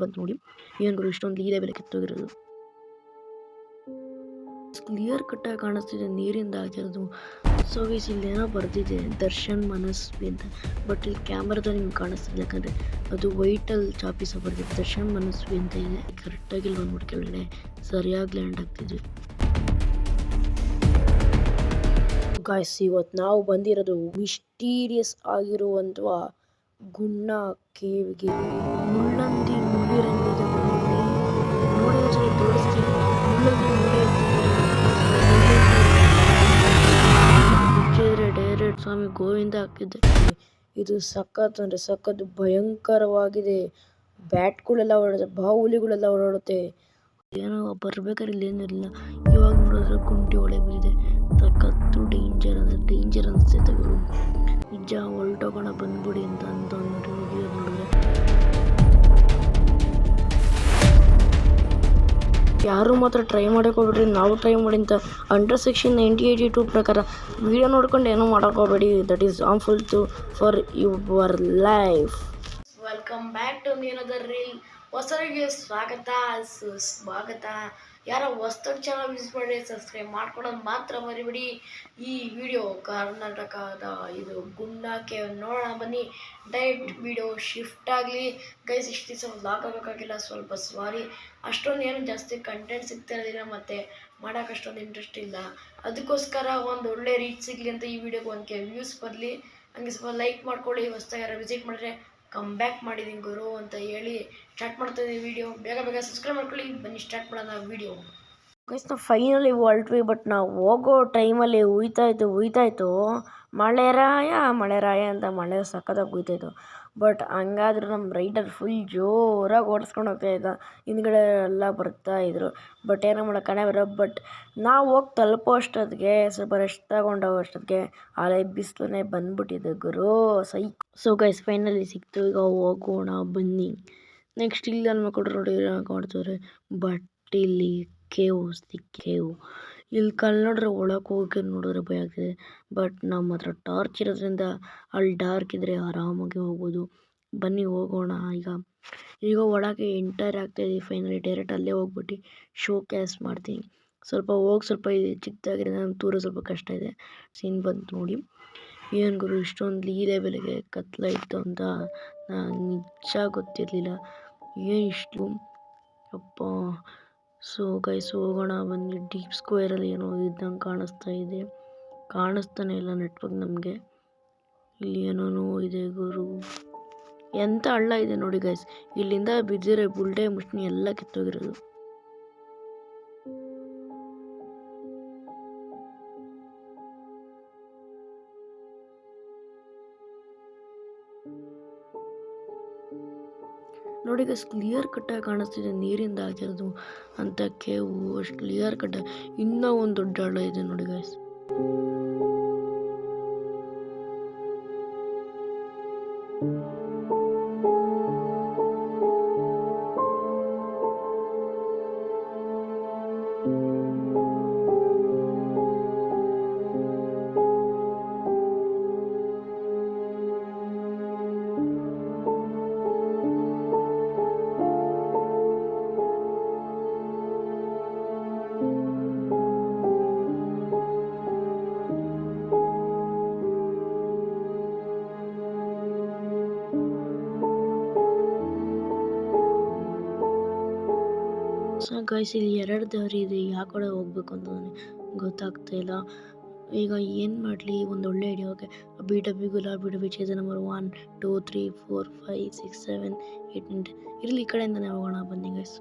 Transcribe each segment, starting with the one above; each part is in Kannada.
ಬಂತು ನೋಡಿ. ಏನು ಗುರು ಇಷ್ಟೊಂದು ಈ ಲೆವೆಲ್ ಕಿತ್ತೋಗಿರೋದು. ಕ್ಲಿಯರ್ ಕಟ್ಟಾಗಿ ಕಾಣಿಸ್ತಿದೆ, ನೀರಿಂದ ಆಗಿರೋದು. ಸೊ ಗೈಸ್ ಇಲ್ಲೇನೋ ಬರ್ದಿದೆ ದರ್ಶನ್ ಮನಸ್ವಿ ಅಂತ, ಬಟ್ ಇಲ್ಲಿ ಕ್ಯಾಮ್ರಾದಲ್ಲಿ ನಿಮ್ಗೆ ಕಾಣಿಸ್ತಿದೆ, ಯಾಕಂದರೆ ಅದು ವೈಟಲ್ಲಿ ಚಾಪಿಸ ಬರ್ದಿದೆ. ದರ್ಶನ್ ಮನಸ್ವಿ ಅಂತ ಇದೆ. ಕರೆಕ್ಟಾಗಿ ಇಲ್ಲಿ ಬಂದ್ಬಿಟ್ಟು ಕೆಳಗಡೆ ಸರಿಯಾಗಿ ಲ್ಯಾಂಡ್ ಆಗ್ತಿದ್ವಿ. ಗಾಯ್ಸ್ ಇವತ್ತು ನಾವು ಬಂದಿರೋದು ಮಿಸ್ಟೀರಿಯಸ್ ಆಗಿರುವಂಥ ಗುಣ್ಣ ಕೇವ್ಗೆ. ಮುಳ್ಳಂದಿ ಮುಳ್ಳಿರಂಗಿದೆ ನೋಡಿ, ತೋರಿಸ್ತೀನಿ. ಮುಳ್ಳಂದಿ ಡೈರೆಕ್ಟ್ ಸ್ವಾಮಿ ಗೋವಿಂದ ಹಾಕಿದ್ದೆ. ಇದು ಸಖತ್ ಅಂದರೆ ಸಖತ್ ಭಯಂಕರವಾಗಿದೆ. ಬ್ಯಾಟ್ಗಳೆಲ್ಲ ಓಡಾಡುತ್ತೆ, ಬಾಹುಲಿಗಳೆಲ್ಲ ಓಡಾಡುತ್ತೆ. ಏನೋ ಬರ್ಬೇಕಾದ್ರೆ ಇಲ್ಲೇನಿರಲಿಲ್ಲ, ಇವಾಗ ನೋಡಿದ್ರೆ ಗುಂಡಿ ಒಳಗೆ ಬಿದ್ದಿದೆ. ಸಖತ್ತು ಡೇಂಜರ್ ಅಂದರೆ ಡೇಂಜರ್ ಅನಿಸ್ತೈತೆ ಗುರು. ನಿಜ ಹೊಲ್ಟೋಗೋಣ ಬಂದ್ಬಿಡಿ ಅಂತ ನೋಡಿದ್ರೆ ಯಾರು ಮಾತ್ರ ಟ್ರೈ ಮಾಡೋಕೆ ಹೋಗ್ಬೇಡ್ರಿ. ನಾವು ಟ್ರೈ ಮಾಡಿ ಅಂತ ಅಂಡರ್ ಸೆಕ್ಷನ್ 9082 ಪ್ರಕಾರ ವಿಡಿಯೋ ನೋಡ್ಕೊಂಡು ಏನೂ ಮಾಡೋಕೆ ಹೋಗ್ಬೇಡಿ. That is harmful for your life. Welcome back to another reel. ಹೊಸರಿಗೆ ಸ್ವಾಗತ. ಯಾರೋ ಹೊಸದಾಗಿ ಚಾನಲ್ ವಿಸಿಟ್ ಮಾಡಿ ಸಬ್ಸ್ಕ್ರೈಬ್ ಮಾಡ್ಕೊಳೋದು ಮಾತ್ರ ಮರಿಬೇಡಿ. ಈ ವಿಡಿಯೋ ಕರ್ನಾಟಕದ ಇದು ಗುಂಡಕ್ಕೆ ನೋಡೋಣ ಬನ್ನಿ. ಡೈರೆಕ್ಟ್ ವಿಡಿಯೋ ಶಿಫ್ಟ್ ಆಗಲಿ ಗೈಸ್. ಇಷ್ಟು ದಿವಸ ವ್ಲಾಗ್ ಆಗೋಕ್ಕಾಗಿಲ್ಲ, ಸ್ವಲ್ಪ ಸಾರಿ. ಅಷ್ಟೊಂದು ಏನು ಜಾಸ್ತಿ ಕಂಟೆಂಟ್ ಸಿಗ್ತಾ ಇರೋದಿಲ್ಲ, ಮತ್ತು ಮಾಡೋಕೆ ಅಷ್ಟೊಂದು ಇಂಟ್ರೆಸ್ಟ್ ಇಲ್ಲ. ಅದಕ್ಕೋಸ್ಕರ ಒಂದು ಒಳ್ಳೆ ರೀಚ್ ಸಿಗಲಿ ಅಂತ ಈ ವಿಡಿಯೋಗೆ ಒಂದು ವ್ಯೂಸ್ ಬರಲಿ. ಹಂಗೆ ಸ್ವಲ್ಪ ಲೈಕ್ ಮಾಡ್ಕೊಳ್ಳಿ. ಹೊಸದಾಗಿ ಯಾರು ವಿಸಿಟ್ ಮಾಡಿದ್ರೆ ಕಮ್ ಬ್ಯಾಕ್ ಮಾಡಿದ್ದೀನಿ ಗುರು ಅಂತ ಹೇಳಿ ಸ್ಟಾರ್ಟ್ ಮಾಡ್ತಾ ಇದ್ದೀವಿ ವಿಡಿಯೋ. ಬೇಗ ಸಬ್ಸ್ಕ್ರೈಬ್ ಮಾಡ್ಕೊಳ್ಳಿ. ಬನ್ನಿ ಸ್ಟಾರ್ಟ್ ಮಾಡೋಣ ವಿಡಿಯೋ. ಗೈಸ್ ನಾವು ಫೈನಲಿ ಹೊರಟ್ವಿ, ಬಟ್ ನಾವು ಹೋಗೋ ಟೈಮಲ್ಲಿ ಉಯ್ತಾಯಿತ್ತು ಮಳೆರಾಯ ಅಂತ ಮಳೆ ಸಕ್ಕತ್ತಾಗಿ ಉಯ್ತಾಯಿತ್ತು. ಬಟ್ ಹಂಗಾದ್ರೂ ನಮ್ಮ ರೈಡರ್ ಫುಲ್ ಜೋರಾಗಿ ಓಡಿಸ್ಕೊಂಡು ಹೋಗ್ತಾಯಿದ್ದ. ಹಿಂದ್ಗಡೆ ಎಲ್ಲ ಬರ್ತಾಯಿದ್ರು, ಬಟ್ ಏನೋ ಮಾಡೋಕ್ಕಣೆ ಬರೋ. ಬಟ್ ನಾವು ಹೋಗಿ ತಲುಪೋ ಅಷ್ಟೊತ್ತಿಗೆ ಸ್ವಲ್ಪ ರೆಸ್ಟ್ ತಗೊಂಡೋಗೋ ಅಷ್ಟೊತ್ತಿಗೆ ಅಲೆ ಬಿಸಿಲೇ ಬಂದ್ಬಿಟ್ಟಿದೆ ಗುರು. ಸೊ ಗೈಸ್ ಫೈನಲಿ ಸಿಕ್ತು. ಈಗ ಹೋಗೋಣ ಬನ್ನಿ. ನೆಕ್ಸ್ಟ್ ಇಲ್ಲಿ ಅನ್ಕೊಡ್ರಿ ನೋಡಿ ಕಾಡ್ತವ್ರೆ, ಬಟ್ ಇಲ್ಲಿ ಕೇವ್ ಇಲ್ಲಿ ಕಲ್ಲು ನೋಡ್ರೆ ಒಳಗೆ ಹೋಗಿ ನೋಡಿದ್ರೆ ಭಯ ಆಗ್ತಿದೆ. ಬಟ್ ನಮ್ಮ ಹತ್ರ ಟಾರ್ಚ್ ಇರೋದ್ರಿಂದ ಅಲ್ಲಿ ಡಾರ್ಕ್ ಇದ್ದರೆ ಆರಾಮಾಗಿ ಹೋಗ್ಬೋದು. ಬನ್ನಿ ಹೋಗೋಣ. ಈಗ ಒಳಗೆ ಎಂಟರ್ ಆಗ್ತಾಯಿದ್ದೀವಿ ಫೈನಲಿ. ಡೈರೆಕ್ಟ್ ಅಲ್ಲೇ ಹೋಗ್ಬಿಟ್ಟು ಶೋ ಕ್ಯಾಸ್ ಮಾಡ್ತೀನಿ. ಸ್ವಲ್ಪ ಇದು ಚಿಕ್ಕದಾಗಿದೆ, ನಾನು ತೂರ ಸ್ವಲ್ಪ ಕಷ್ಟ ಇದೆ. ಸೀನ್ ಬಂತು ನೋಡಿ. ಏನು ಗುರು ಇಷ್ಟೊಂದು ಈ ಲೆವೆಲ್ಗೆ ಕತ್ಲಾಯಿತು ಅಂತ ನಿಜ ಗೊತ್ತಿರಲಿಲ್ಲ. ಏನು ಇಷ್ಟು ಅಪ್ಪ. ಸೊ ಗೈಸ್ ಹೋಗೋಣ ಬನ್ನಿ. ಡೀಪ್ ಸ್ಕ್ವೇರಲ್ಲಿ ಏನೋ ಇದ್ದಂಗೆ ಕಾಣಿಸ್ತಾನೆ ಇಲ್ಲ ನೆಟ್ವರ್ಕ್ ನಮಗೆ. ಇಲ್ಲಿ ಏನೋ ಇದೆ ಗುರು. ಎಂಥ ಹಳ್ಳ ಇದೆ ನೋಡಿ ಗೈಸ್. ಇಲ್ಲಿಂದ ಬಿದ್ದಿರೋ ಬುಲ್ಡೆ ಮುಷ್ಣಿ ಎಲ್ಲ ಕಿತ್ತೋಗಿರೋದು. ನೋಡಿ ಗೈಸ್ ಕ್ಲಿಯರ್ ಕಟ್ಟಾಗಿ ಕಾಣಿಸ್ತಿದೆ, ನೀರಿಂದ ಆಗಿರೋದು ಅಂತ ಕೇವು. ಅಷ್ಟು ಕ್ಲಿಯರ್ ಕಟ್ಟಾಗಿ ಇನ್ನೂ ಒಂದು ದೊಡ್ಡ ಹಳ್ಳ ಇದೆ ನೋಡಿ ಗೈಸ್. ಸೊ ಗೈಸ್ ಇಲ್ಲಿ 2 ದಾರಿ ಇದೆ, ಯಾವ ಕಡೆ ಹೋಗ್ಬೇಕು ಅಂತ ಗೊತ್ತಾಗ್ತಾ ಇಲ್ಲ. ಈಗ ಏನು ಮಾಡಲಿ, ಒಂದು ಒಳ್ಳೆ ಐಡಿಯಾ. ಓಕೆ BW ಗುಲಾಬ್, BW ಚೇತ ನಂಬರ್ 1 2 3 4 5 6 7 8 9 ಇರಲಿ. ಈ ಕಡೆಯಿಂದನೇ ಹೋಗೋಣ ಬನ್ನಿ ಗೈಸ್.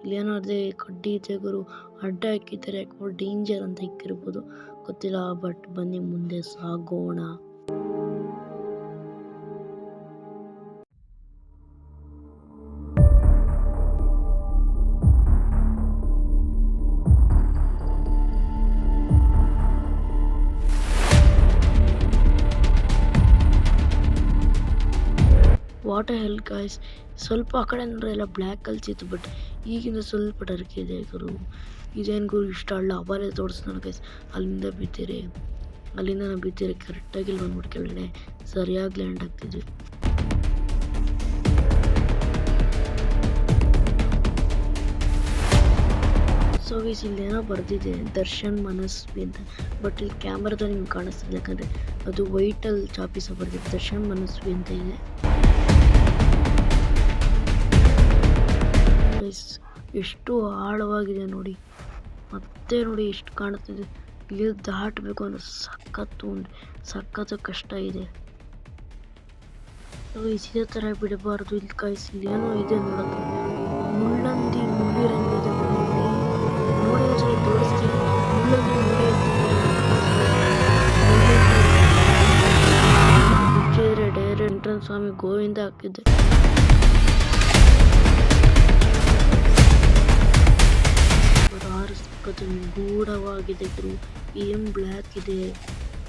ಇಲ್ಲಿ ಏನೋ ಅದೇ ಕಡ್ಡಿ ಇದೆ ಗುರು, ಅಡ್ಡ ಹಾಕಿದ್ದಾರೆ. ಡೇಂಜರ್ ಅಂತ ಇಕ್ಕಿರ್ಬೋದು, ಗೊತ್ತಿಲ್ಲ. ಬಟ್ ಬನ್ನಿ ಮುಂದೆ ಸಾಗೋಣ. What hell guys. ಸ್ವಲ್ಪ ಆ ಕಡೆ ನೋಡ್ರೆ ಎಲ್ಲ ಬ್ಲ್ಯಾಕ್ ಕಲ್ಸಿತ್ತು, ಬಟ್ ಈಗಿಂದ ಸ್ವಲ್ಪ ಡರ್ಕ್ ಇದೆ ಗುರು. ಇದೇನು ಗುರು ಇಷ್ಟ ಹಳ್ಳ ಅವಾಲೇ ತೋರಿಸ್ತಾನೆ ಗೈಸ್. ಅಲ್ಲಿಂದ ನಾವು ಬಿದ್ದಿರಿ ಕರೆಕ್ಟಾಗಿ ಇಲ್ಲಿ ಬಂದ್ಬಿಟ್ಟು ಕೆಳಗಡೆ ಸರಿಯಾಗಿ ಲ್ಯಾಂಡ್ ಆಗ್ತಿದ್ವಿ. ಗೈಸ್ ಇಲ್ಲೇನೋ ಬರ್ದಿದೆ ದರ್ಶನ್ ಮನಸ್ವಿ ಅಂತ. ಬಟ್ ಇಲ್ಲಿ ಕ್ಯಾಮ್ರಾದಲ್ಲಿ ನಿಮ್ಗೆ ಕಾಣಿಸ್ತಿಲ್ಲ, ಯಾಕಂದರೆ ಅದು ವೈಟಲ್ಲಿ ಚಾಪಿಸ ಬರ್ದಿದೆ, ದರ್ಶನ್ ಮನಸ್ವಿ ಅಂತ ಇದೆ. ಗೈಸ್ ಎಷ್ಟು ಆಳವಾಗಿದೆ ನೋಡಿ, ಮತ್ತೆ ನೋಡಿ ಎಷ್ಟು ಕಾಣಿಸ್ತಿದೆ. ಇಲ್ಲಿ ದಾಟಬೇಕು ಅಂದ್ರೆ ಸಖತ್ತು ಕಷ್ಟ ಇದೆ. ಇದೇ ಥರ ಬಿಡಬಾರ್ದು. ಇಲ್ಲಿ ಗೈಸ್ ಇಲ್ಲಿ ಏನೋ ಇದೆ ನೋಡೋದು, ಮುಳ್ಳಂದಿ ಮುಳ್ಳಿರಂಗಿದೆ ನೋಡಿ, ಒಂದ್ಸರಿ ತೋರಿಸ್ತೀನಿ. ಮುಳ್ಳಂದಿ ಮುಳ್ಳಿ ಮುಚ್ಚಿದ್ರೆ ಡೈರೆಕ್ಟ್ ಎಂಟ್ರೆನ್ಸ್ ಸ್ವಾಮಿ ಗೋವಿಂದ ಹಾಕಿದ್ದೆ. ಸಖತ್ತು ಗೂಢವಾಗಿದೆ ಗುರು, ಏನು ಬ್ಲ್ಯಾಕ್ ಇದೆ,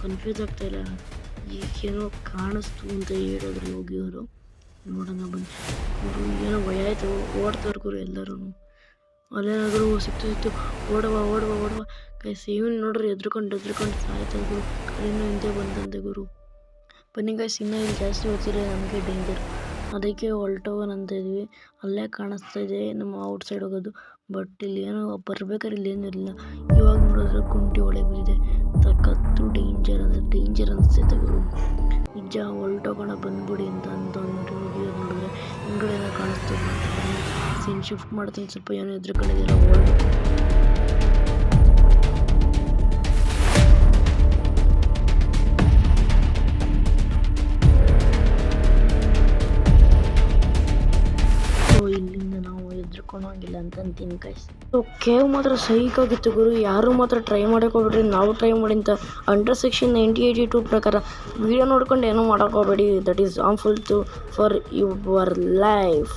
ಕನ್ಫ್ಯೂಸ್ ಆಗ್ತಾ ಇಲ್ಲ. ಈಗೇನೋ ಕಾಣಿಸ್ತು ಅಂತ ಹೇಳಿದ್ರು ಹೋಗಿಯವರು. ನೋಡೋಣ ಬನ್ನಿ ಗುರು, ಏನೋ ಭಯ ಆಯಿತು, ಓಡ್ತಾರೆ ಗುರು ಎಲ್ಲರೂ. ಅಲ್ಲೇನಾದ್ರು ಸಿಕ್ತು ಓಡುವ ಗೈಸ್. ಇವನು ನೋಡ್ರಿ ಎದ್ರುಕೊಂಡು ಸಾಯ್ತಾರೆ ಗುರು, ಕಡೆಯಿಂದ ಹಿಂದೆ ಬಂದಂತೆ ಗುರು. ಬನ್ನಿ ಗೈಸ್, ಇನ್ನೂ ಇಲ್ಲಿ ಜಾಸ್ತಿ ಹೋಗ್ತಿದ್ರೆ ನಮಗೆ ಡೇಂಜರ್, ಅದಕ್ಕೆ ಹೊಲ್ಟೋಗೋಣ ಅಂತ ಇದ್ವಿ. ಅಲ್ಲೇ ಕಾಣಿಸ್ತಾ ಇದೆ ನಮ್ಮ ಔಟ್ ಸೈಡ್ ಹೋಗೋದು. ಬಟ್ ಇಲ್ಲಿ ಏನೋ ಬರ್ಬೇಕಾದ್ರೆ ಇಲ್ಲಿ ಏನೂ ಇಲ್ಲ. ಇವಾಗ ನೋಡಿದ್ರೆ ಗುಂಡಿ ಒಳಗೆ ಬಿದ್ದಿದೆ, ಸಖತ್ತು ಡೇಂಜರ್ ಅನಿಸ್ತೈತೆ ಗುರು. ನಿಜ ಹೊಲ್ಟೋಗೋಣ ಬಂದ್ಬಿಡಿ ಅಂತ ನೋಡಿದ್ರೆ ಹಿಂಗಡೆ ಏನೋ ಕಾಣಿಸ್ತು. ಸೀನ್ ಶಿಫ್ಟ್ ಮಾಡ್ತೀನಿ ಸ್ವಲ್ಪ, ಏನೋ ಎದ್ರುಕೊಂಡಿದ್ದೀರ ಹೊರಡು. ಇಲ್ಲಿಂದ ನಾವು ಎದ್ರುಕೊಳ್ಳೋಂಗಿಲ್ಲ ಅಂತ ಅಂತೀನಿ ಗೈಸ್. ಕೇವ್ ಮಾತ್ರ ಸೈಕ್ ಆಗಿತ್ತು ಗುರು, ಯಾರು ಮಾತ್ರ ಟ್ರೈ ಮಾಡೋಕೆ ಹೋಗ್ಬೇಡ್ರಿ. ನಾವು ಟ್ರೈ ಮಾಡಿ ಅಂತ ಅಂಡರ್ ಸೆಕ್ಷನ್ 1982 ಪ್ರಕಾರ ವಿಡಿಯೋ ನೋಡ್ಕೊಂಡು ಏನೂ ಮಾಡೋಕೆ ಹೋಗ್ಬೇಡಿ. That is harmful for your life.